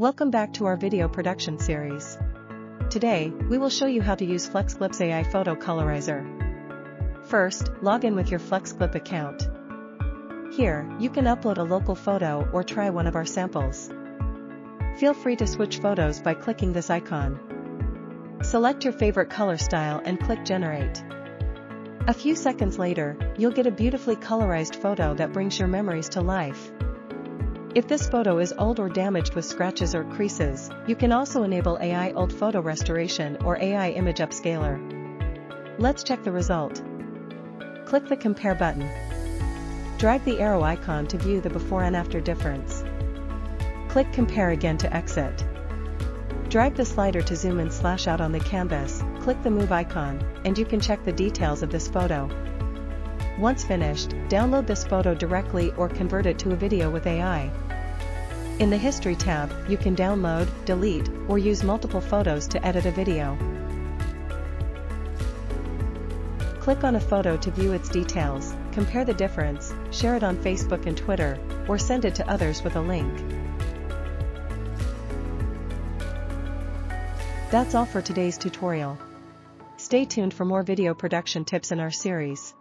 Welcome back to our video production series. Today, we will show you how to use FlexClip's AI Photo Colorizer. First, log in with your FlexClip account. Here, you can upload a local photo or try one of our samples. Feel free to switch photos by clicking this icon. Select your favorite color style and click Generate. A few seconds later, you'll get a beautifully colorized photo that brings your memories to life. If this photo is old or damaged with scratches or creases, you can also enable AI Old Photo Restoration or AI Image Upscaler. Let's check the result. Click the Compare button. Drag the arrow icon to view the before and after difference. Click Compare again to exit. Drag the slider to zoom in/out on the canvas, click the Move icon, and you can check the details of this photo. Once finished, download this photo directly or convert it to a video with AI. In the History tab, you can download, delete, or use multiple photos to edit a video. Click on a photo to view its details, compare the difference, share it on Facebook and Twitter, or send it to others with a link. That's all for today's tutorial. Stay tuned for more video production tips in our series.